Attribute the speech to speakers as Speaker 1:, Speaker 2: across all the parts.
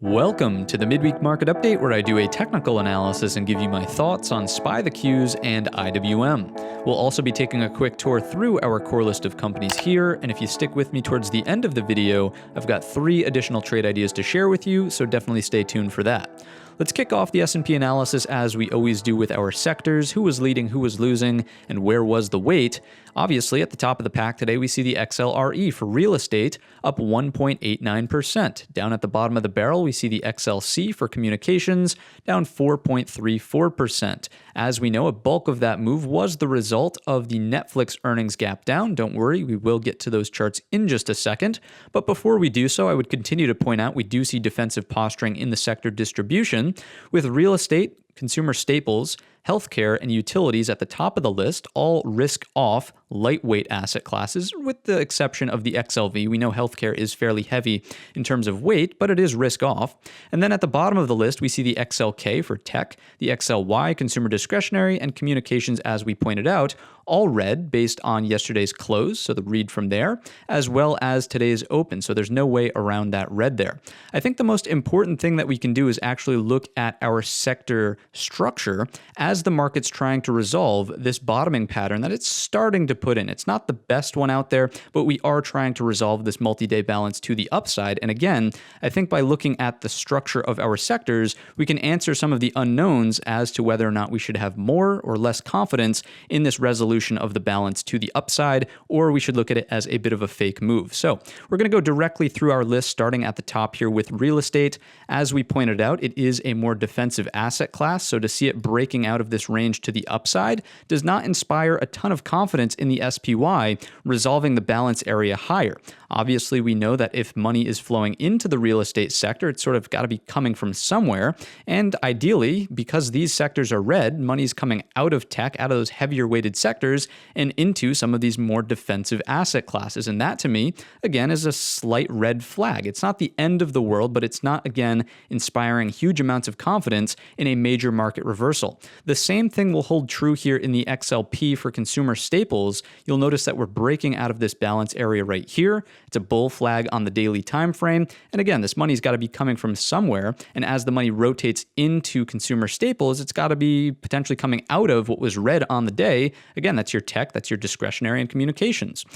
Speaker 1: Welcome to the Midweek Market Update, where I do a technical analysis and give you my thoughts on SPY the Qs and IWM. We'll also be taking a quick tour through our core list of companies here, and if you stick with me towards the end of the video, I've got 3 additional trade ideas to share with you, so definitely stay tuned for that. Let's kick off the S&P analysis as we always do with our sectors: who was leading, who was losing, and where was the weight. Obviously, at the top of the pack today, we see the XLRE for real estate up 1.89%. Down at the bottom of the barrel, we see the XLC for communications down 4.34%. As we know, a bulk of that move was the result of the Netflix earnings gap down. Don't worry, we will get to those charts in just a second. But before we do so, I would continue to point out we do see defensive posturing in the sector distribution, with real estate, consumer staples, healthcare, and utilities at the top of the list, all risk-off, lightweight asset classes, with the exception of the XLV. We know healthcare is fairly heavy in terms of weight, but it is risk-off. And then at the bottom of the list, we see the XLK for tech, the XLY, consumer discretionary, and communications, as we pointed out, all red based on yesterday's close, so the read from there, as well as today's open, so there's no way around that red there. I think the most important thing that we can do is actually look at our sector structure as the market's trying to resolve this bottoming pattern that it's starting to put in. It's not the best one out there, but we are trying to resolve this multi-day balance to the upside. And again, I think by looking at the structure of our sectors, we can answer some of the unknowns as to whether or not we should have more or less confidence in this resolution of the balance to the upside, or we should look at it as a bit of a fake move. So we're going to go directly through our list, starting at the top here with real estate. As we pointed out, it is a more defensive asset class, so to see it breaking out of this range to the upside does not inspire a ton of confidence in the SPY resolving the balance area higher. Obviously, we know that if money is flowing into the real estate sector, it's sort of got to be coming from somewhere. And ideally, because these sectors are red, money's coming out of tech, out of those heavier weighted sectors, and into some of these more defensive asset classes. And that, to me, again, is a slight red flag. It's not the end of the world, but it's not, again, inspiring huge amounts of confidence in a major market reversal. The same thing will hold true here in the XLP for consumer staples. You'll notice that we're breaking out of this balance area right here. It's a bull flag on the daily time frame. And again, this money's got to be coming from somewhere. And as the money rotates into consumer staples, it's got to be potentially coming out of what was red on the day. Again, that's your tech, that's your discretionary and communications.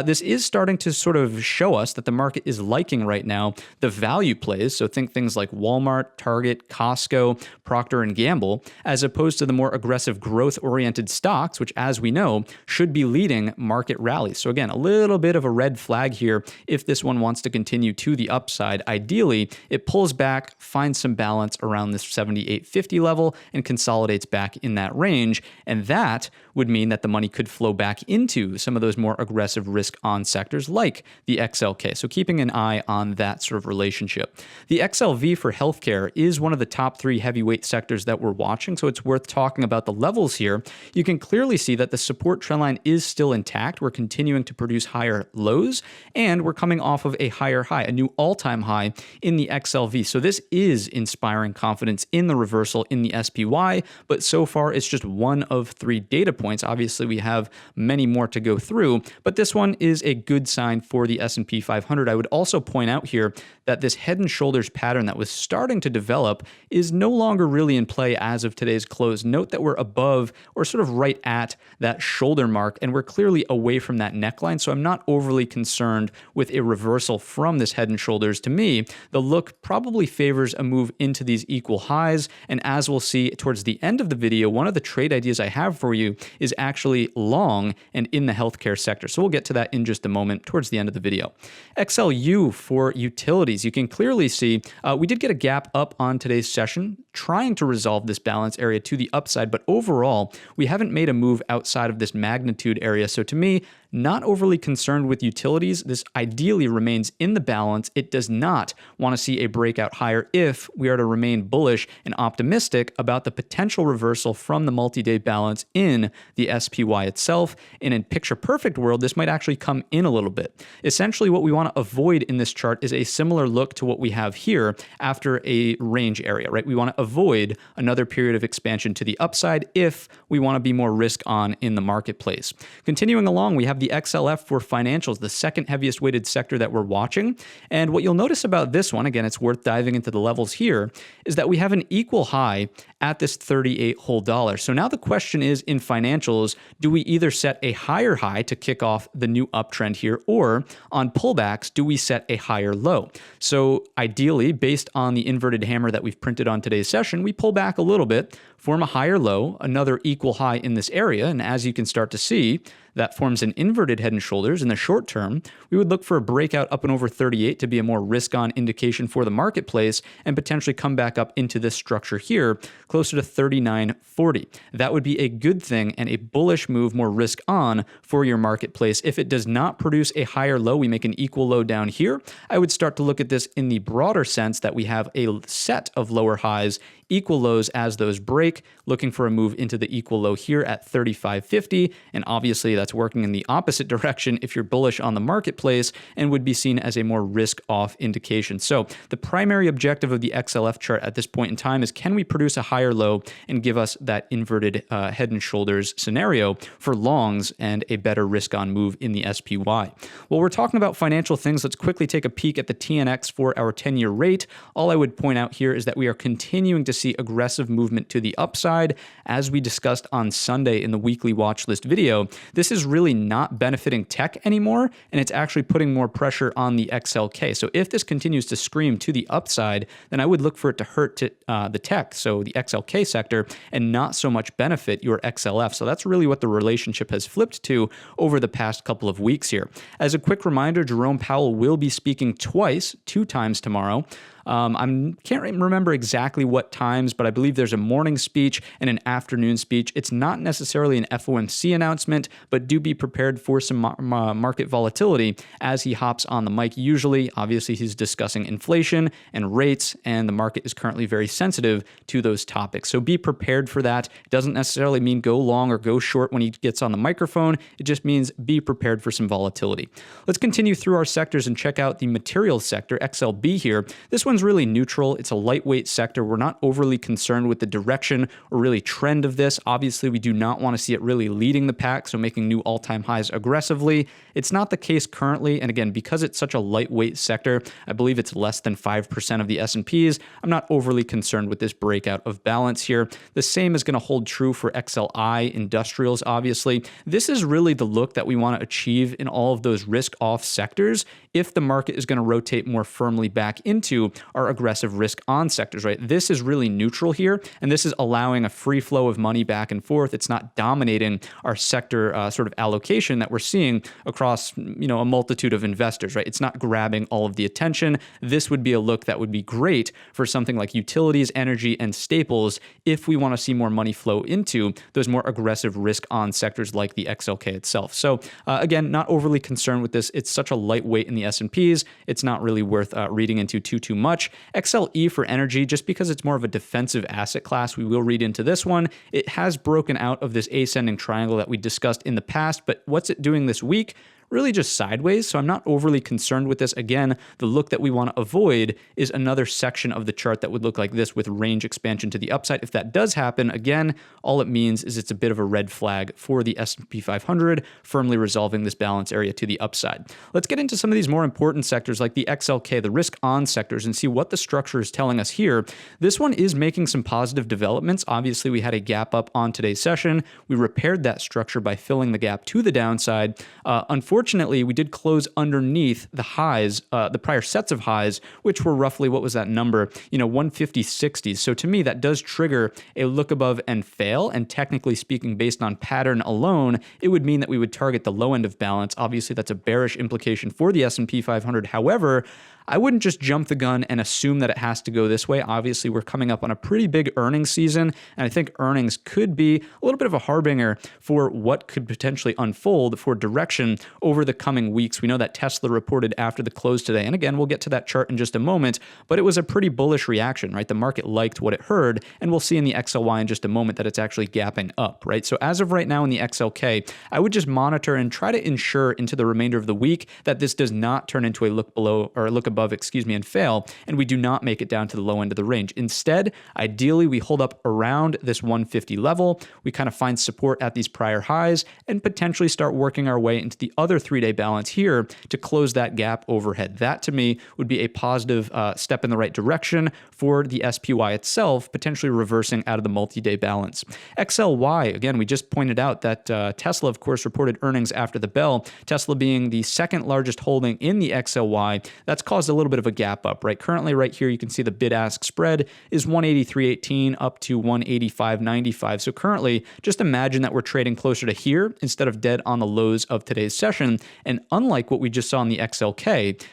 Speaker 1: This is starting to sort of show us that the market is liking right now the value plays. So think things like Walmart, Target, Costco, Procter & Gamble, as opposed to the more aggressive growth-oriented stocks, which, as we know, should be leading market rallies. So again, a little bit of a red flag here if this one wants to continue to the upside. Ideally, it pulls back, finds some balance around this 78.50 level, and consolidates back in that range. And that would mean that the money could flow back into some of those more aggressive risk-on sectors like the XLK. So keeping an eye on that sort of relationship. The XLV for healthcare is one of the top 3 heavyweight sectors that we're watching, so it's worth talking about the levels here. You can clearly see that the support trendline is still intact. We're continuing to produce higher lows, and we're coming off of a higher high, a new all-time high in the XLV. So this is inspiring confidence in the reversal in the SPY, but so far it's just one of 3 data points. Obviously, we have many more to go through, but this one is a good sign for the S&P 500. I would also point out here that this head and shoulders pattern that was starting to develop is no longer really in play as of today's close. Note that we're above or sort of right at that shoulder mark, and we're clearly away from that neckline, so I'm not overly concerned with a reversal from this head and shoulders. To me, the look probably favors a move into these equal highs, and as we'll see towards the end of the video, one of the trade ideas I have for you is actually long and in the healthcare sector. So we'll get to that in just a moment towards the end of the video. XLU for utilities. You can clearly see we did get a gap up on today's session, trying to resolve this balance area to the upside, but overall, we haven't made a move outside of this magnitude area. So to me, not overly concerned with utilities. This ideally remains in the balance. It does not want to see a breakout higher if we are to remain bullish and optimistic about the potential reversal from the multi-day balance in the SPY itself. In a picture-perfect world, this might actually come in a little bit. Essentially, what we want to avoid in this chart is a similar look to what we have here after a range area, right? We want to avoid another period of expansion to the upside if we want to be more risk on in the marketplace. Continuing along, we have the XLF for financials, the second heaviest weighted sector that we're watching. And what you'll notice about this one, again, it's worth diving into the levels here, is that we have an equal high at this 38 whole dollar. So now the question is, in financials, do we either set a higher high to kick off the new uptrend here, or on pullbacks, do we set a higher low? So ideally, based on the inverted hammer that we've printed on today's session, we pull back a little bit, form a higher low, another equal high in this area, and as you can start to see, that forms an inverted head and shoulders. In the short term, we would look for a breakout up and over 38 to be a more risk-on indication for the marketplace and potentially come back up into this structure here, closer to 39.40. That would be a good thing and a bullish move, more risk-on for your marketplace. If it does not produce a higher low, we make an equal low down here, I would start to look at this in the broader sense that we have a set of lower highs, equal lows as those break, looking for a move into the equal low here at 35.50, and obviously that's working in the opposite direction if you're bullish on the marketplace and would be seen as a more risk-off indication. So the primary objective of the XLF chart at this point in time is, can we produce a higher low and give us that inverted head and shoulders scenario for longs and a better risk-on move in the SPY? Well, we're talking about financial things. Let's quickly take a peek at the TNX for our 10-year rate. All I would point out here is that we are continuing to see aggressive movement to the upside. As we discussed on Sunday in the weekly watch list video, this is really not benefiting tech anymore, and it's actually putting more pressure on the XLK. So if this continues to scream to the upside, then I would look for it to hurt to, the tech, so the XLK sector, and not so much benefit your XLF. So that's really what the relationship has flipped to over the past couple of weeks here. As a quick reminder, Jerome Powell will be speaking two times tomorrow. I can't remember exactly what times, but I believe there's a morning speech and an afternoon speech. It's not necessarily an FOMC announcement, but do be prepared for some market volatility as he hops on the mic. Usually, obviously, he's discussing inflation and rates, and the market is currently very sensitive to those topics. So be prepared for that. It doesn't necessarily mean go long or go short when he gets on the microphone. It just means be prepared for some volatility. Let's continue through our sectors and check out the materials sector, XLB here. This one's really neutral. It's a lightweight sector. We're not overly concerned with the direction or really trend of this. Obviously, we do not want to see it really leading the pack, so making new all-time highs aggressively. It's not the case currently, and again, because it's such a lightweight sector, I believe it's less than 5% of the S&Ps. I'm not overly concerned with this breakout of balance here. The same is going to hold true for XLI, industrials, obviously. This is really the look that we want to achieve in all of those risk-off sectors if the market is going to rotate more firmly back into our aggressive risk-on sectors, right? This is really neutral here, and this is allowing a free flow of money back and forth. It's not dominating our sector sort of allocation that we're seeing across, a multitude of investors, right? It's not grabbing all of the attention. This would be a look that would be great for something like utilities, energy, and staples if we want to see more money flow into those more aggressive risk-on sectors like the XLK itself. So again, not overly concerned with this. It's such a lightweight in the S&Ps. It's not really worth reading into too much. XLE for energy, just because it's more of a defensive asset class, we will read into this one. It has broken out of this ascending triangle that we discussed in the past, but what's it doing this week? Really just sideways, so I'm not overly concerned with this. Again, the look that we want to avoid is another section of the chart that would look like this with range expansion to the upside. If that does happen, again, all it means is it's a bit of a red flag for the S&P 500, firmly resolving this balance area to the upside. Let's get into some of these more important sectors like the XLK, the risk-on sectors, and see what the structure is telling us here. This one is making some positive developments. Obviously, we had a gap up on today's session. We repaired that structure by filling the gap to the downside. Unfortunately, we did close underneath the highs, the prior sets of highs, which were roughly, what was that number? 150.60s. So to me, that does trigger a look above and fail. And technically speaking, based on pattern alone, it would mean that we would target the low end of balance. Obviously, that's a bearish implication for the S&P 500. However, I wouldn't just jump the gun and assume that it has to go this way. Obviously, we're coming up on a pretty big earnings season, and I think earnings could be a little bit of a harbinger for what could potentially unfold for direction over the coming weeks. We know that Tesla reported after the close today, and again, we'll get to that chart in just a moment, but it was a pretty bullish reaction, right? The market liked what it heard, and we'll see in the XLY in just a moment that it's actually gapping up, right? So as of right now in the XLK, I would just monitor and try to ensure into the remainder of the week that this does not turn into a look below or a look above above, and fail, and we do not make it down to the low end of the range. Instead, ideally, we hold up around this 150 level. We kind of find support at these prior highs and potentially start working our way into the other 3-day balance here to close that gap overhead. That, to me, would be a positive step in the right direction for the SPY itself, potentially reversing out of the multi-day balance. XLY, again, we just pointed out that Tesla, of course, reported earnings after the bell. Tesla being the second largest holding in the XLY, that's caused a little bit of a gap up, right? Currently, right here, you can see the bid-ask spread is 183.18 up to 185.95. So currently, just imagine that we're trading closer to here instead of dead on the lows of today's session. And unlike what we just saw in the XLK,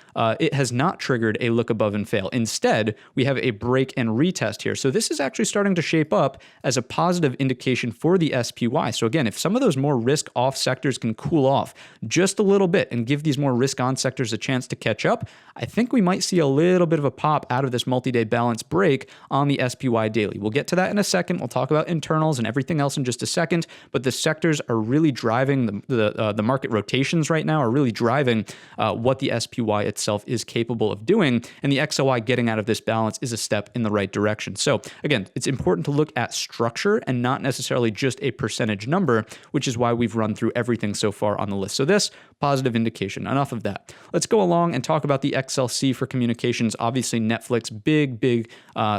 Speaker 1: it has not triggered a look above and fail. Instead, we have a break and retest here. So this is actually starting to shape up as a positive indication for the SPY. So again, if some of those more risk-off sectors can cool off just a little bit and give these more risk-on sectors a chance to catch up, I think we might see a little bit of a pop out of this multi-day balance break on the SPY daily. We'll get to that in a second. We'll talk about internals and everything else in just a second, but the sectors are really driving the market rotations right now, are really driving what the SPY itself is capable of doing, and the XLY getting out of this balance is a step in the right direction. So again, it's important to look at structure and not necessarily just a percentage number, which is why we've run through everything so far on the list. So this, positive indication. Enough of that. Let's go along and talk about the XLC for communications. Obviously, Netflix, big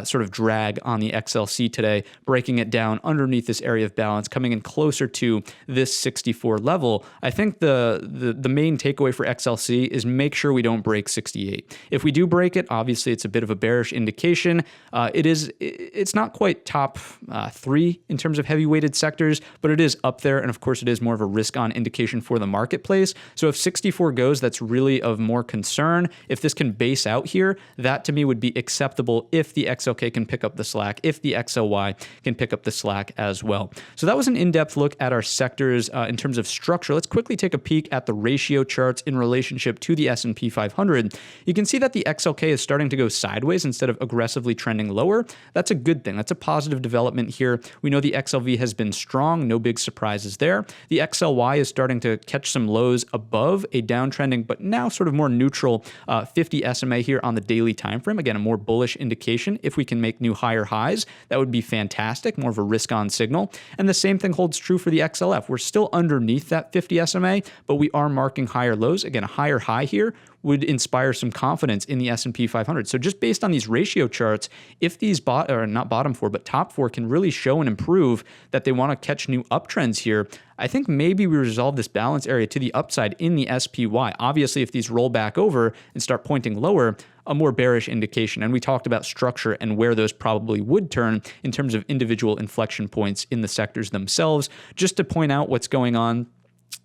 Speaker 1: sort of drag on the XLC today, breaking it down underneath this area of balance, coming in closer to this 64 level. I think the main takeaway for XLC is make sure we don't break 68. If we do break it, obviously it's a bit of a bearish indication. It's not quite top 3 in terms of heavy weighted sectors, but it is up there. And of course, it is more of a risk on indication for the marketplace. So if 64 goes, that's really of more concern. If this can base out here, that to me would be acceptable if the XLK can pick up the slack, if the XLY can pick up the slack as well. So that was an in-depth look at our sectors in terms of structure. Let's quickly take a peek at the ratio charts in relationship to the S&P 500. You can see that the XLK is starting to go sideways instead of aggressively trending lower. That's a good thing. That's a positive development here. We know the XLV has been strong. No big surprises there. The XLY is starting to catch some lows above a downtrending, but now sort of more neutral 50 SMA here on the daily time frame. Again, a more bullish indication. If we can make new higher highs, that would be fantastic. More of a risk-on signal. And the same thing holds true for the XLF. We're still underneath that 50 SMA, but we are marking higher lows. Again, a higher high here would inspire some confidence in the S&P 500. So just based on these ratio charts, if these not bottom 4, but top 4 can really show and improve that they want to catch new uptrends here, I think maybe we resolve this balance area to the upside in the SPY. Obviously, if these roll back over and start pointing lower, a more bearish indication. And we talked about structure and where those probably would turn in terms of individual inflection points in the sectors themselves. Just to point out what's going on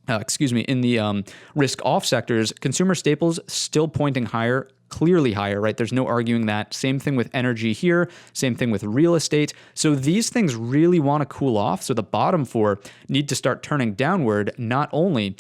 Speaker 1: in the risk-off sectors, consumer staples still pointing higher, clearly higher, right? There's no arguing that. Same thing with energy here, same thing with real estate. So these things really want to cool off. So the bottom 4 need to start turning downward, not only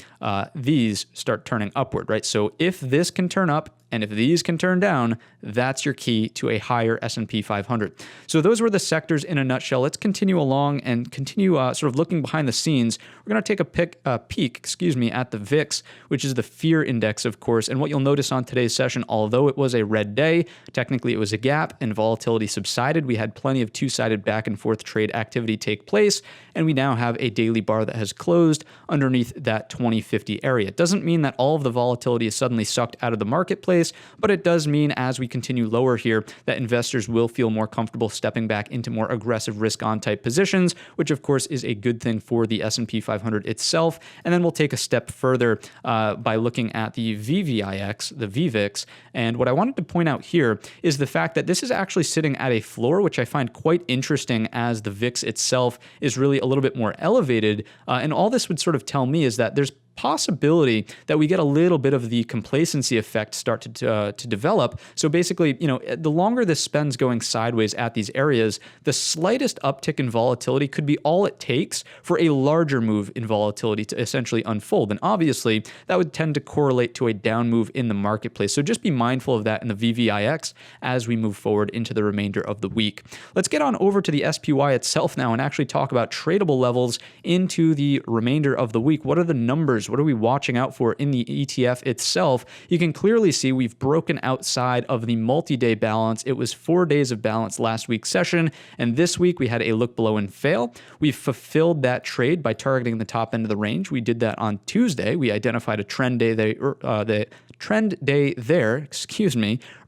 Speaker 1: these start turning upward, right? So if this can turn up, and if these can turn down, that's your key to a higher S&P 500. So those were the sectors in a nutshell. Let's continue along and continue sort of looking behind the scenes. We're going to take a peek at the VIX, which is the fear index, of course. And what you'll notice on today's session, although it was a red day, technically it was a gap and volatility subsided. We had plenty of two-sided back and forth trade activity take place, and we now have a daily bar that has closed underneath that 2050 area. It doesn't mean that all of the volatility is suddenly sucked out of the marketplace, but it does mean as we continue lower here that investors will feel more comfortable stepping back into more aggressive risk-on type positions, which of course is a good thing for the S&P 500 itself. And then we'll take a step further by looking at the VVIX, the VVIX. And what I wanted to point out here is the fact that this is actually sitting at a floor, which I find quite interesting as the VIX itself is really a little bit more elevated. And all this would sort of tell me is that there's possibility that we get a little bit of the complacency effect start to develop. So basically, the longer this spends going sideways at these areas, the slightest uptick in volatility could be all it takes for a larger move in volatility to essentially unfold. And obviously, that would tend to correlate to a down move in the marketplace. So just be mindful of that in the VVIX as we move forward into the remainder of the week. Let's get on over to the SPY itself now and actually talk about tradable levels into the remainder of the week. What are the numbers triggers? What are we watching out for in the ETF itself? You can clearly see we've broken outside of the multi-day balance. It was 4 days of balance last week's session, and this week we had a look below and fail. We've fulfilled that trade by targeting the top end of the range. We did that on Tuesday. We identified a trend day there,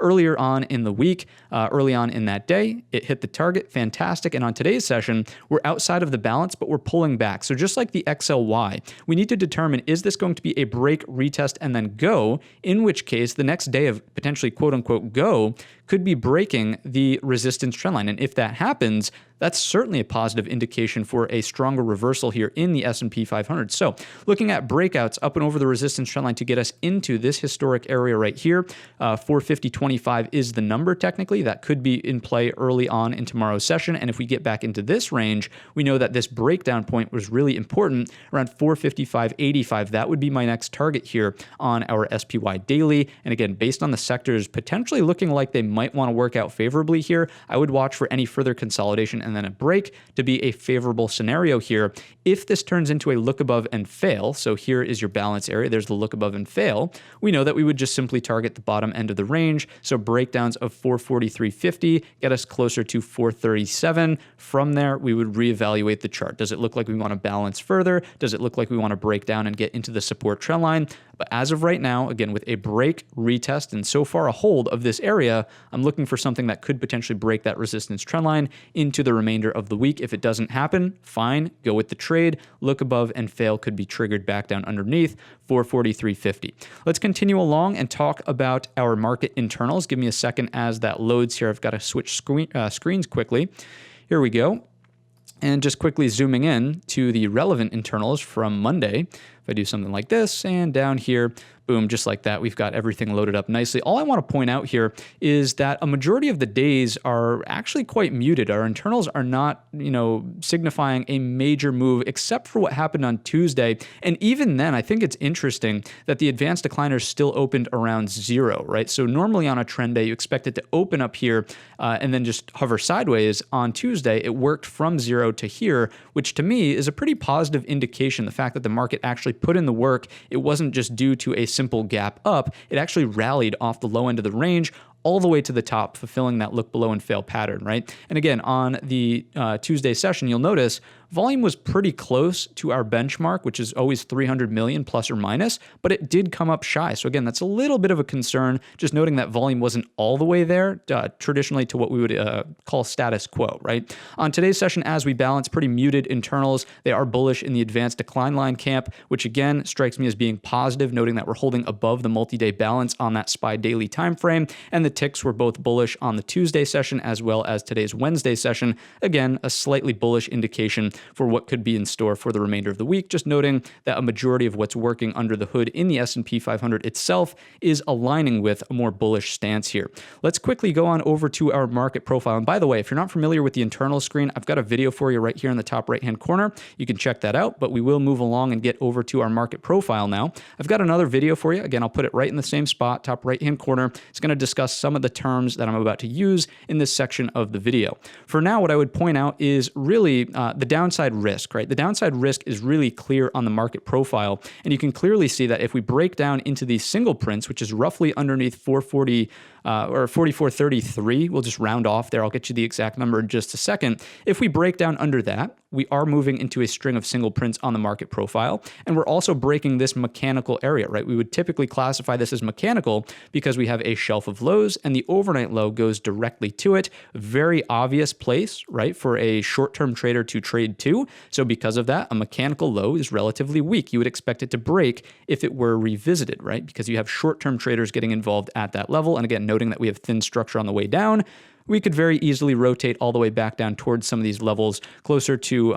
Speaker 1: earlier on in the week, early on in that day. It hit the target, fantastic. And on today's session, we're outside of the balance, but we're pulling back. So just like the XLY, we need to determine, is this going to be a break, retest, and then go, in which case the next day of potentially quote unquote go could be breaking the resistance trendline. And if that happens, that's certainly a positive indication for a stronger reversal here in the S&P 500. So looking at breakouts up and over the resistance trendline to get us into this historic area right here, 450.25 is the number technically. That could be in play early on in tomorrow's session. And if we get back into this range, we know that this breakdown point was really important around 455.85. That would be my next target here on our SPY daily. And again, based on the sectors potentially looking like they might want to work out favorably here, I would watch for any further consolidation and then a break to be a favorable scenario here. If this turns into a look above and fail, so here is your balance area, there's the look above and fail, we know that we would just simply target the bottom end of the range. So breakdowns of 443.50 get us closer to 437. From there, we would reevaluate the chart. Does it look like we want to balance further? Does it look like we want to break down and get into the support trend line? But as of right now, again, with a break, retest, and so far a hold of this area, I'm looking for something that could potentially break that resistance trend line into the remainder of the week. If it doesn't happen, fine, go with the trade. Look above and fail could be triggered back down underneath 443.50. Let's continue along and talk about our market internals. Give me a second as that loads here. I've got to switch screens quickly. Here we go. And just quickly zooming in to the relevant internals from Monday. If I do something like this and down here, boom, just like that, we've got everything loaded up nicely. All I want to point out here is that a majority of the days are actually quite muted. Our internals are not, signifying a major move except for what happened on Tuesday. And even then, I think it's interesting that the advanced decliners still opened around 0, right? So normally on a trend day, you expect it to open up here and then just hover sideways. On Tuesday, it worked from 0 to here, which to me is a pretty positive indication. The fact that the market actually put in the work, it wasn't just due to a simple gap up, it actually rallied off the low end of the range all the way to the top, fulfilling that look below and fail pattern, right? And again, on the Tuesday session, you'll notice volume was pretty close to our benchmark, which is always 300 million plus or minus, but it did come up shy. So again, that's a little bit of a concern, just noting that volume wasn't all the way there, traditionally to what we would call status quo, right? On today's session, as we balance pretty muted internals, they are bullish in the advanced decline line camp, which again strikes me as being positive, noting that we're holding above the multi-day balance on that SPY daily time frame, and the ticks were both bullish on the Tuesday session as well as today's Wednesday session. Again, a slightly bullish indication for what could be in store for the remainder of the week, just noting that a majority of what's working under the hood in the S&P 500 itself is aligning with a more bullish stance here. Let's quickly go on over to our market profile. And by the way, if you're not familiar with the internal screen, I've got a video for you right here in the top right-hand corner. You can check that out, but we will move along and get over to our market profile now. I've got another video for you. Again, I'll put it right in the same spot, top right-hand corner. It's going to discuss some of the terms that I'm about to use in this section of the video. For now, what I would point out is really the downside risk, right? The downside risk is really clear on the market profile, and you can clearly see that if we break down into these single prints, which is roughly underneath 440 or 44.33, we'll just round off there. I'll get you the exact number in just a second. If we break down under that, we are moving into a string of single prints on the market profile, and we're also breaking this mechanical area, right? We would typically classify this as mechanical because we have a shelf of lows, and the overnight low goes directly to it. Very obvious place, right, for a short-term trader to trade to. So because of that, a mechanical low is relatively weak. You would expect it to break if it were revisited, right? Because you have short-term traders getting involved at that level. And again, noting that we have thin structure on the way down, we could very easily rotate all the way back down towards some of these levels closer to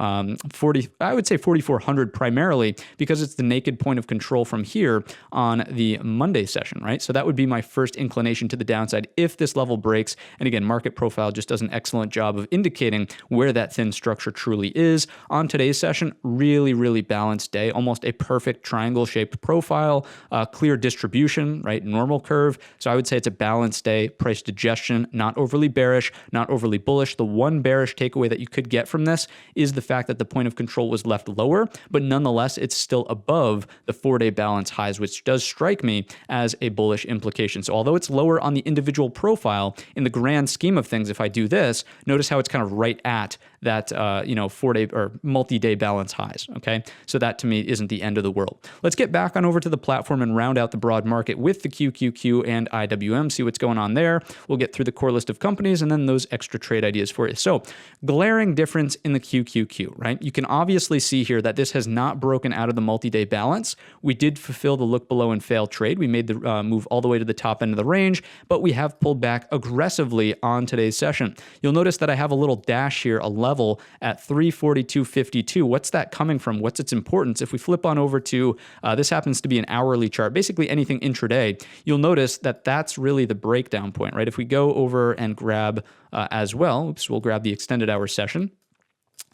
Speaker 1: 4,400 primarily, because it's the naked point of control from here on the Monday session, right? So that would be my first inclination to the downside if this level breaks. And again, market profile just does an excellent job of indicating where that thin structure truly is. On today's session, really, really balanced day, almost a perfect triangle shaped profile, clear distribution, right? Normal curve. So I would say it's a balanced day, price digestion, not overly bearish, not overly bullish. The one bearish takeaway that you could get from this is the fact that the point of control was left lower, but nonetheless, it's still above the 4-day balance highs, which does strike me as a bullish implication. So although it's lower on the individual profile, in the grand scheme of things, if I do this, notice how it's kind of right at that 4-day or multi-day balance highs. Okay, so that to me isn't the end of the world. Let's get back on over to the platform and round out the broad market with the QQQ and IWM, see what's going on there. We'll get through the core list of companies and then those extra trade ideas for you. So glaring difference in the QQQ, right? You can obviously see here that this has not broken out of the multi-day balance. We did fulfill the look below and fail trade. We made the move all the way to the top end of the range, but we have pulled back aggressively on today's session. You'll notice that I have a little dash here, a level at 342.52. What's that coming from? What's its importance? If we flip on over to, this happens to be an hourly chart, basically anything intraday, you'll notice that that's really the breakdown point, right? If we go over and grab as well, we'll grab the extended hour session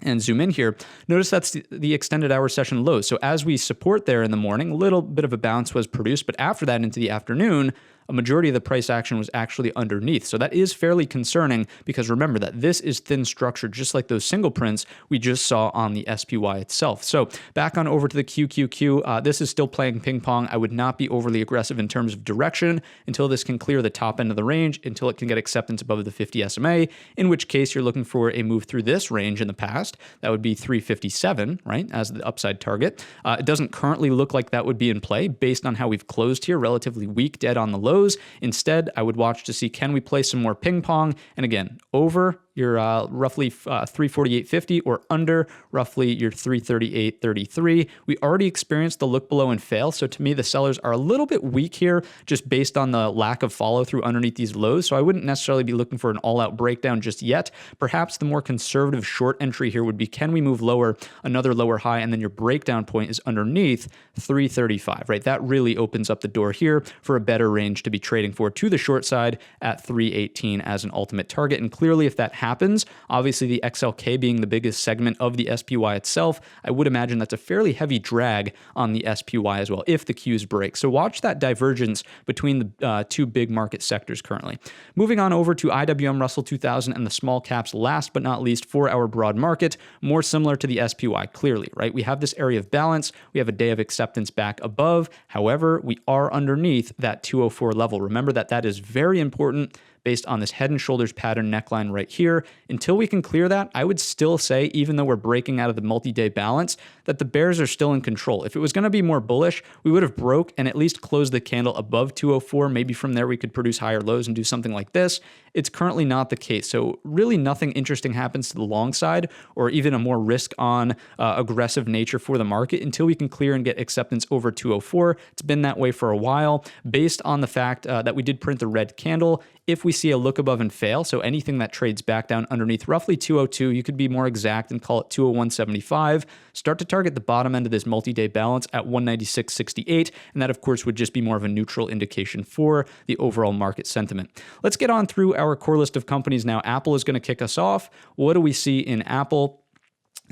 Speaker 1: and zoom in here, notice that's the extended hour session low. So as we support there in the morning, a little bit of a bounce was produced, but after that into the afternoon, a majority of the price action was actually underneath. So that is fairly concerning because remember that this is thin structure, just like those single prints we just saw on the SPY itself. So back on over to the QQQ, this is still playing ping pong. I would not be overly aggressive in terms of direction until this can clear the top end of the range, until it can get acceptance above the 50 SMA, in which case you're looking for a move through this range in the past. That would be 357, right, as the upside target. It doesn't currently look like that would be in play based on how we've closed here, relatively weak, dead on the low. Instead, I would watch to see, can we play some more ping pong? And again, over your roughly 348.50 or under roughly your 338.33. We already experienced the look below and fail. So to me, the sellers are a little bit weak here just based on the lack of follow through underneath these lows. So I wouldn't necessarily be looking for an all out breakdown just yet. Perhaps the more conservative short entry here would be, can we move lower, another lower high, and then your breakdown point is underneath 335, right? That really opens up the door here for a better range to be trading for to the short side at 318 as an ultimate target. And clearly, if that happens, obviously the XLK being the biggest segment of the SPY itself, I would imagine that's a fairly heavy drag on the SPY as well if the Qs break. So watch that divergence between the two big market sectors currently. Moving on over to IWM Russell 2000 and the small caps, last but not least for our broad market, more similar to the SPY clearly, right? We have this area of balance. We have a day of acceptance back above. However, we are underneath that 204 level. Remember that that is very important based on this head and shoulders pattern neckline right here. Until we can clear that, I would still say, even though we're breaking out of the multi-day balance, that the bears are still in control. If it was going to be more bullish, we would have broke and at least closed the candle above 204. Maybe from there we could produce higher lows and do something like this. It's currently not the case. So really nothing interesting happens to the long side or even a more risk on aggressive nature for the market until we can clear and get acceptance over 204. It's been that way for a while based on the fact that we did print the red candle. If we see a look above and fail, so anything that trades back down underneath roughly 202, you could be more exact and call it 201.75, start to target the bottom end of this multi-day balance at 196.68, and that of course would just be more of a neutral indication for the overall market sentiment. Let's get on through our core list of companies now. Apple is going to kick us off. What do we see in Apple?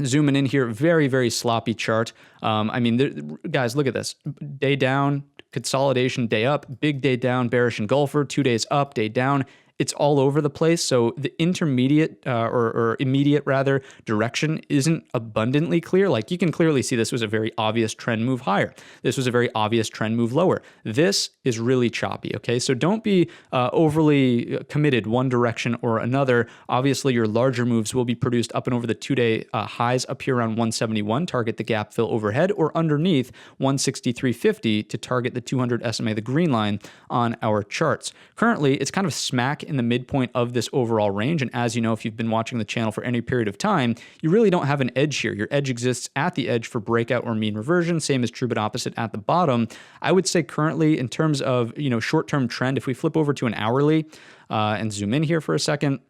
Speaker 1: Zooming in here, very, very sloppy chart. Guys, look at this. Day down, consolidation, day up, big day down, bearish engulfer, 2 days up, day down. It's all over the place. So the intermediate or immediate rather direction isn't abundantly clear. Like you can clearly see this was a very obvious trend move higher. This was a very obvious trend move lower. This is really choppy. Okay. So don't be overly committed one direction or another. Obviously your larger moves will be produced up and over the 2 day highs up here around 171, target the gap fill overhead, or underneath 163.50 to target the 200 SMA, the green line on our charts. Currently it's kind of smack in the midpoint of this overall range. And as you know, if you've been watching the channel for any period of time, you really don't have an edge here. Your edge exists at the edge for breakout or mean reversion. Same is true, but opposite at the bottom. I would say currently in terms of, short-term trend, if we flip over to an hourly and zoom in here for a second,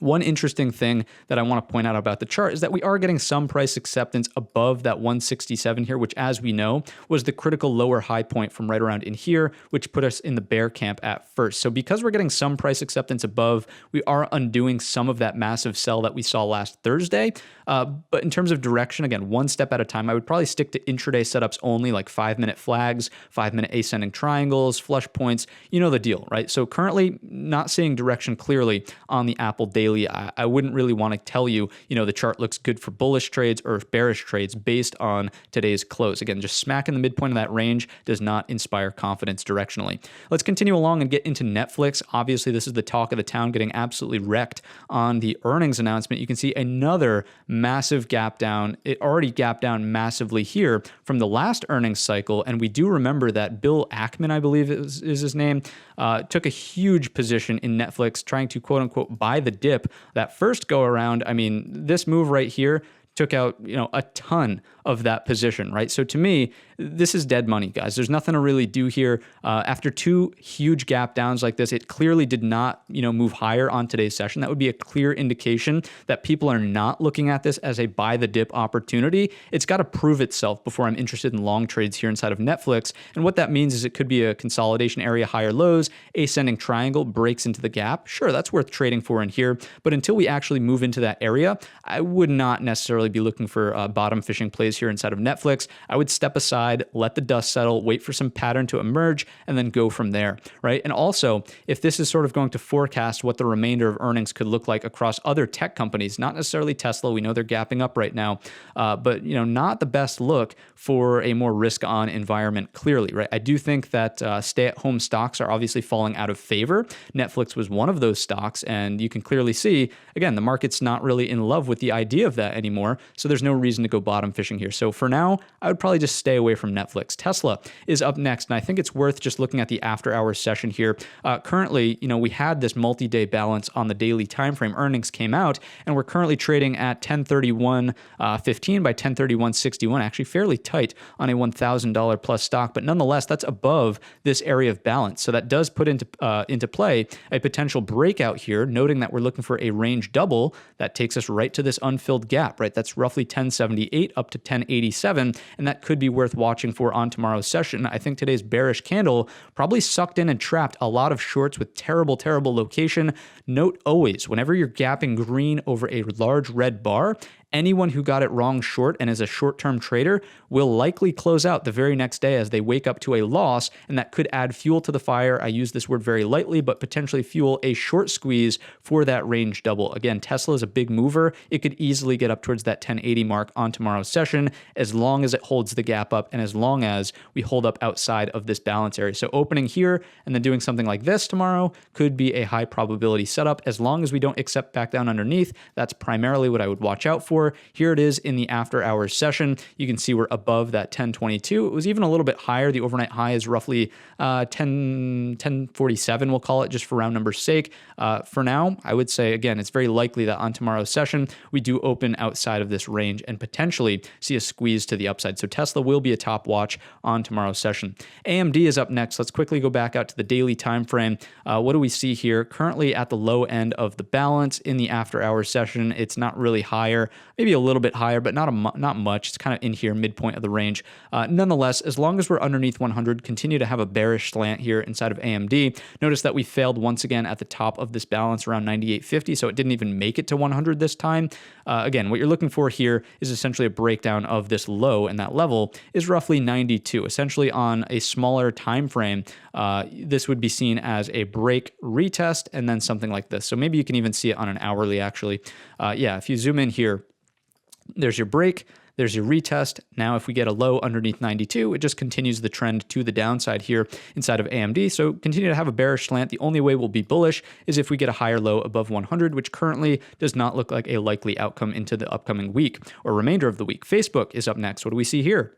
Speaker 1: One interesting thing that I want to point out about the chart is that we are getting some price acceptance above that 167 here, which, as we know, was the critical lower high point from right around in here, which put us in the bear camp at first. So because we're getting some price acceptance above, we are undoing some of that massive sell that we saw last Thursday. But in terms of direction, again, one step at a time, I would probably stick to intraday setups only, like 5-minute flags, 5-minute ascending triangles, flush points. You know the deal, right? So currently not seeing direction clearly on the Apple daily. I wouldn't really want to tell you, the chart looks good for bullish trades or bearish trades based on today's close. Again, just smack in the midpoint of that range does not inspire confidence directionally. Let's continue along and get into Netflix. Obviously, this is the talk of the town, getting absolutely wrecked on the earnings announcement. You can see another massive gap down. It already gapped down massively here from the last earnings cycle. And we do remember that Bill Ackman, I believe is his name, took a huge position in Netflix, trying to quote unquote buy the dip that first go around. I mean, this move right here took out, a ton of that position, right? So to me, this is dead money, guys. There's nothing to really do here. After two huge gap downs like this, it clearly did not, move higher on today's session. That would be a clear indication that people are not looking at this as a buy the dip opportunity. It's got to prove itself before I'm interested in long trades here inside of Netflix. And what that means is it could be a consolidation area, higher lows, ascending triangle breaks into the gap. Sure, that's worth trading for in here. But until we actually move into that area, I would not necessarily be looking for bottom fishing plays here inside of Netflix. I would step aside, let the dust settle, wait for some pattern to emerge, and then go from there, right? And also, if this is sort of going to forecast what the remainder of earnings could look like across other tech companies, not necessarily Tesla, we know they're gapping up right now, but not the best look for a more risk-on environment, clearly, right? I do think that stay-at-home stocks are obviously falling out of favor. Netflix was one of those stocks, and you can clearly see, again, the market's not really in love with the idea of that anymore, so there's no reason to go bottom fishing here. So for now, I would probably just stay away from Netflix. Tesla is up next, and I think it's worth just looking at the after-hours session here. Currently, we had this multi-day balance on the daily time frame. Earnings came out, and we're currently trading at 1031.15 by 1031.61, actually fairly tight on a $1,000 plus stock, but nonetheless, that's above this area of balance. So that does put into play a potential breakout here, noting that we're looking for a range double that takes us right to this unfilled gap, right? That's roughly 1078 up to 1087, and that could be worth watching for on tomorrow's session. I think today's bearish candle probably sucked in and trapped a lot of shorts with terrible location. Note always, whenever you're gapping green over a large red bar, anyone who got it wrong short and is a short-term trader will likely close out the very next day as they wake up to a loss, and that could add fuel to the fire. I use this word very lightly, but potentially fuel a short squeeze for that range double. Again, Tesla is a big mover. It could easily get up towards that 1080 mark on tomorrow's session as long as it holds the gap up and as long as we hold up outside of this balance area. So opening here and then doing something like this tomorrow could be a high probability setup. As long as we don't accept back down underneath, that's primarily what I would watch out for. Here it is in the after hours session. You can see we're above that 1022. It was even a little bit higher. The overnight high is roughly 1047, we'll call it, just for round number's sake. For now, I would say, again, it's very likely that on tomorrow's session, we do open outside of this range and potentially see a squeeze to the upside. So Tesla will be a top watch on tomorrow's session. AMD is up next. Let's quickly go back out to the daily time frame. What do we see here? Currently at the low end of the balance in the after hours session. It's not really higher, maybe a little bit higher, but not much. It's kind of in here, midpoint of the range. Nonetheless, as long as we're underneath 100, continue to have a bearish slant here inside of AMD. Notice that we failed once again at the top of this balance around 98.50, so it didn't even make it to 100 this time. Again, what you're looking for here is essentially a breakdown of this low, and that level is roughly 92. Essentially on a smaller time frame, this would be seen as a break retest and then something like this. So maybe you can even see it on an hourly, actually. If you zoom in here, there's your break, there's your retest. Now, if we get a low underneath 92, it just continues the trend to the downside here inside of AMD. So continue to have a bearish slant. The only way we'll be bullish is if we get a higher low above 100, which currently does not look like a likely outcome into the upcoming week or remainder of the week. Facebook is up next. What do we see here?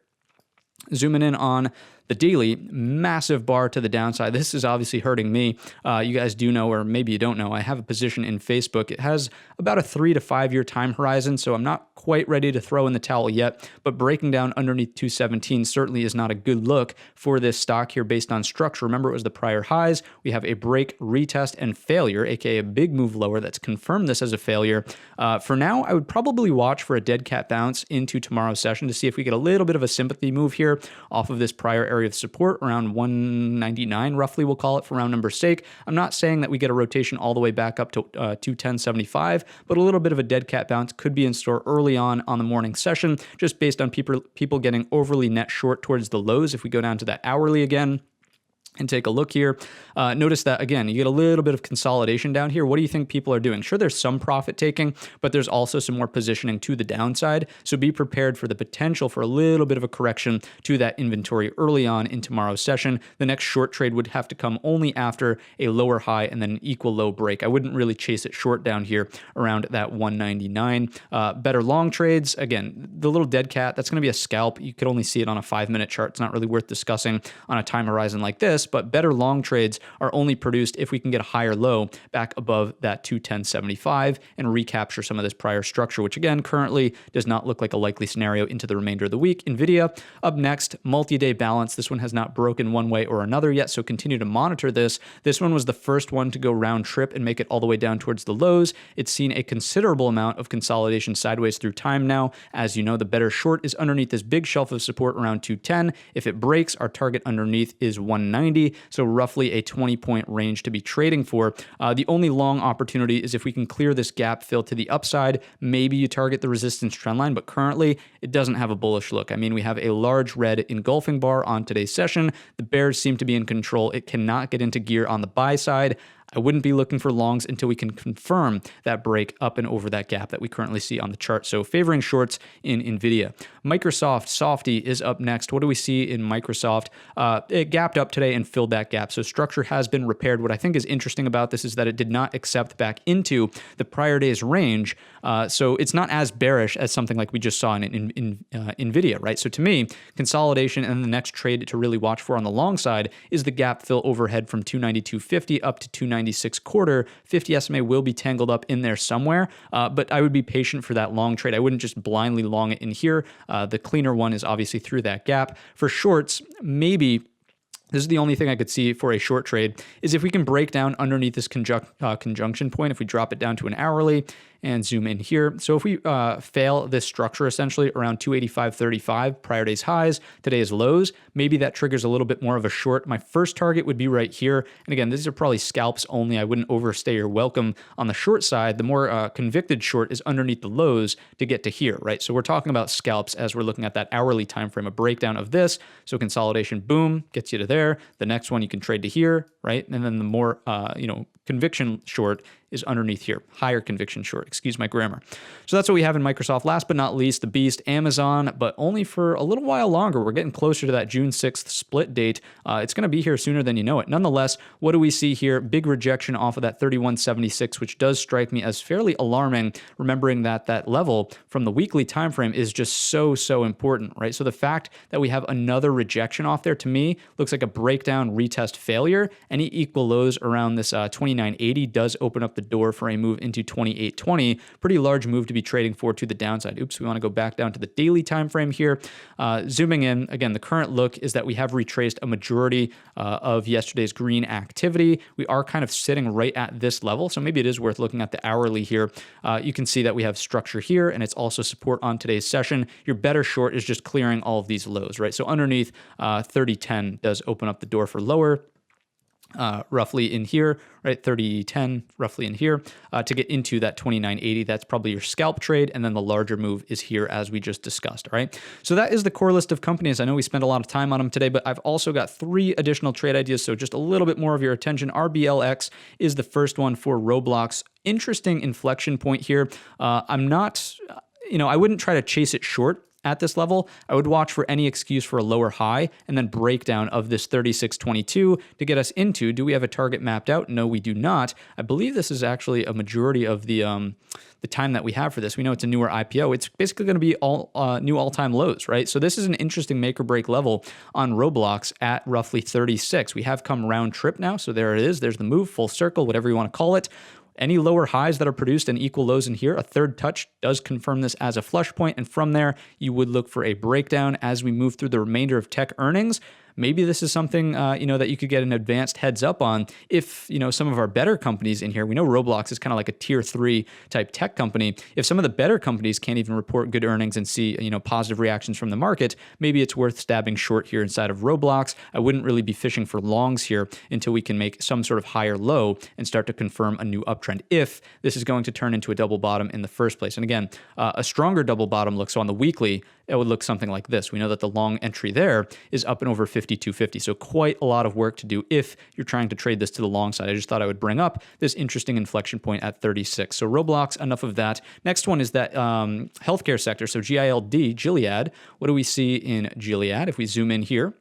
Speaker 1: Zooming in on The daily, massive bar to the downside. This is obviously hurting me. You guys do know, or maybe you don't know, I have a position in Facebook. It has about a 3 to 5 year time horizon, so I'm not quite ready to throw in the towel yet, but breaking down underneath 217 certainly is not a good look for this stock here based on structure. Remember, it was the prior highs. We have a break, retest, and failure, aka a big move lower that's confirmed this as a failure. For now, I would probably watch for a dead cat bounce into tomorrow's session to see if we get a little bit of a sympathy move here off of this prior area of support around 199, roughly, we'll call it for round number's sake. I'm not saying that we get a rotation all the way back up to 210.75, but a little bit of a dead cat bounce could be in store early on the morning session, just based on people getting overly net short towards the lows. If we go down to that hourly again and take a look here, notice that, again, you get a little bit of consolidation down here. What do you think people are doing? Sure, there's some profit taking, but there's also some more positioning to the downside. So be prepared for the potential for a little bit of a correction to that inventory early on in tomorrow's session. The next short trade would have to come only after a lower high and then an equal low break. I wouldn't really chase it short down here around that 199. Better long trades, again, the little dead cat, that's going to be a scalp. You could only see it on a 5-minute chart. It's not really worth discussing on a time horizon like this. But better long trades are only produced if we can get a higher low back above that 210.75 and recapture some of this prior structure, which again currently does not look like a likely scenario into the remainder of the week. NVIDIA up next, multi-day balance. This one has not broken one way or another yet, so continue to monitor this. This one was the first one to go round trip and make it all the way down towards the lows. It's seen a considerable amount of consolidation sideways through time now. As you know, the better short is underneath this big shelf of support around 210. If it breaks, our target underneath is 190. So roughly a 20-point range to be trading for. The only long opportunity is if we can clear this gap fill to the upside. Maybe you target the resistance trend line, but currently it doesn't have a bullish look. I mean, we have a large red engulfing bar on today's session. The bears seem to be in control. It cannot get into gear on the buy side. I wouldn't be looking for longs until we can confirm that break up and over that gap that we currently see on the chart. So favoring shorts in NVIDIA. Microsoft, Softy is up next. What do we see in Microsoft? It gapped up today and filled that gap. So structure has been repaired. What I think is interesting about this is that it did not accept back into the prior day's range. So it's not as bearish as something like we just saw in NVIDIA, right? So to me, consolidation and the next trade to really watch for on the long side is the gap fill overhead from 292.50 up to 296.25. 50 SMA will be tangled up in there somewhere, but I would be patient for that long trade. I wouldn't just blindly long it in here. The cleaner one is obviously through that gap. For shorts, maybe this is the only thing I could see for a short trade, is if we can break down underneath this conjunction point, if we drop it down to an hourly and zoom in here. So if we fail this structure essentially around 285.35, prior day's highs, today's lows, maybe that triggers a little bit more of a short. My first target would be right here. And again, these are probably scalps only. I wouldn't overstay your welcome on the short side. The more convicted short is underneath the lows to get to here, right? So we're talking about scalps as we're looking at that hourly time frame, a breakdown of this. So consolidation, boom, gets you to there. The next one you can trade to here, right? And then the more, conviction short is underneath here, higher conviction short, excuse my grammar. So that's what we have in Microsoft. Last but not least, the beast, Amazon, but only for a little while longer. We're getting closer to that June 6th split date. It's going to be here sooner than you know it. Nonetheless, what do we see here? Big rejection off of that 31.76, which does strike me as fairly alarming, remembering that that level from the weekly time frame is just so important, right? So the fact that we have another rejection off there, to me, looks like a breakdown retest failure. Any equal lows around this 29.80 does open up the door for a move into 28.20. Pretty large move to be trading for to the downside. Oops, we want to go back down to the daily time frame here. Zooming in, again, the current look is that we have retraced a majority of yesterday's green activity. We are kind of sitting right at this level, so maybe it is worth looking at the hourly here. You can see that we have structure here, and it's also support on today's session. Your better short is just clearing all of these lows, right? So underneath 30.10 does open up the door for lower. Roughly in here, right? 30.10, roughly in here, to get into that 29.80. That's probably your scalp trade. And then the larger move is here, as we just discussed. All right. So that is the core list of companies. I know we spent a lot of time on them today, but I've also got 3 additional trade ideas. So just a little bit more of your attention. RBLX is the first one for Roblox. Interesting inflection point here. I'm not, I wouldn't try to chase it short at this level. I would watch for any excuse for a lower high and then breakdown of this 36.22 to get us into. Do we have a target mapped out? No, we do not. I believe this is actually a majority of the the time that we have for this. We know it's a newer IPO. It's basically going to be all new all-time lows, right? So this is an interesting make or break level on Roblox at roughly 36. We have come round trip now. So there it is. There's the move, full circle, whatever you want to call it. Any lower highs that are produced and equal lows in here, a third touch does confirm this as a flush point. And from there, you would look for a breakdown as we move through the remainder of tech earnings. Maybe this is something, that you could get an advanced heads up on if, some of our better companies in here, we know Roblox is kind of like a tier 3 type tech company. If some of the better companies can't even report good earnings and see, positive reactions from the market, maybe it's worth stabbing short here inside of Roblox. I wouldn't really be fishing for longs here until we can make some sort of higher low and start to confirm a new uptrend if this is going to turn into a double bottom in the first place. And again, a stronger double bottom look. So on the weekly, it would look something like this. We know that the long entry there is up and over 52.50. So quite a lot of work to do if you're trying to trade this to the long side. I just thought I would bring up this interesting inflection point at 36. So Roblox, enough of that. Next one is that healthcare sector. So GILD, Gilead. What do we see in Gilead? If we zoom in here,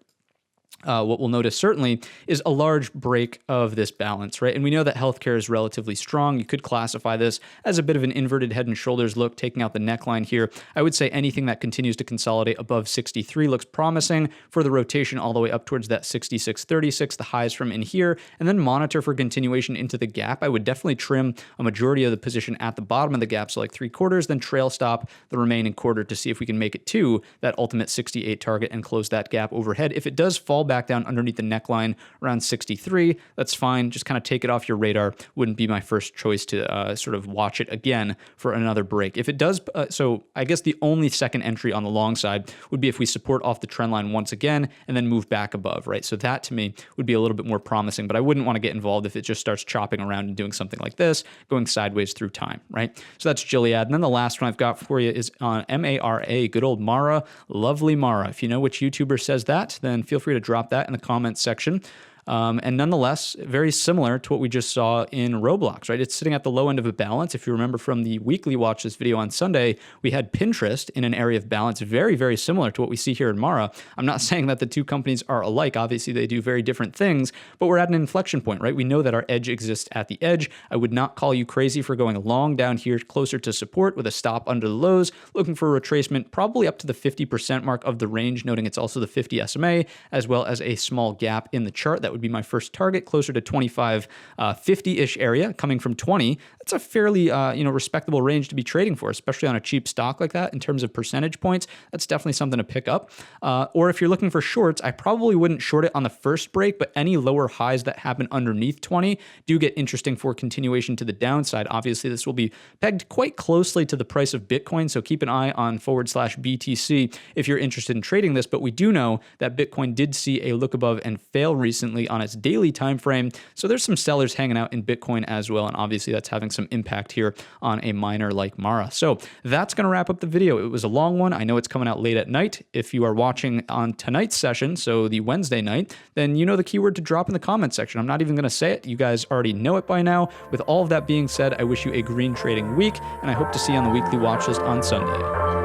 Speaker 1: what we'll notice certainly is a large break of this balance, right? And we know that healthcare is relatively strong. You could classify this as a bit of an inverted head and shoulders look, taking out the neckline here. I would say anything that continues to consolidate above 63 looks promising for the rotation all the way up towards that 66.36, the highs from in here, and then monitor for continuation into the gap. I would definitely trim a majority of the position at the bottom of the gap, so like 3/4, then trail stop the remaining quarter to see if we can make it to that ultimate 68 target and close that gap overhead. If it does fall back down underneath the neckline around 63, that's fine. Just kind of take it off your radar. Wouldn't be my first choice to sort of watch it again for another break. If it does, so I guess the only second entry on the long side would be if we support off the trend line once again and then move back above, right? So that to me would be a little bit more promising, but I wouldn't want to get involved if it just starts chopping around and doing something like this, going sideways through time, right? So that's Gilead. And then the last one I've got for you is on MARA, good old Mara, lovely Mara. If you know which YouTuber says that, then feel free to drop that in the comments section. And nonetheless, very similar to what we just saw in Roblox, right? It's sitting at the low end of a balance. If you remember from the weekly watch this video on Sunday, we had Pinterest in an area of balance, very, very similar to what we see here in Mara. I'm not saying that the two companies are alike. Obviously, they do very different things, but we're at an inflection point, right? We know that our edge exists at the edge. I would not call you crazy for going long down here closer to support with a stop under the lows, looking for a retracement probably up to the 50% mark of the range, noting it's also the 50 SMA, as well as a small gap in the chart. That would be my first target, closer to 25.50-ish area, coming from 20. That's a fairly respectable range to be trading for, especially on a cheap stock like that in terms of percentage points. That's definitely something to pick up. Or if you're looking for shorts, I probably wouldn't short it on the first break, but any lower highs that happen underneath 20 do get interesting for continuation to the downside. Obviously, this will be pegged quite closely to the price of Bitcoin, so keep an eye on /BTC if you're interested in trading this. But we do know that Bitcoin did see a look above and fail recently on its daily time frame. So there's some sellers hanging out in Bitcoin as well. And obviously that's having some impact here on a miner like Mara. So that's going to wrap up the video. It was a long one. I know it's coming out late at night. If you are watching on tonight's session, so the Wednesday night, then you know the keyword to drop in the comment section. I'm not even going to say it. You guys already know it by now. With all of that being said, I wish you a green trading week, and I hope to see you on the weekly watch list on Sunday.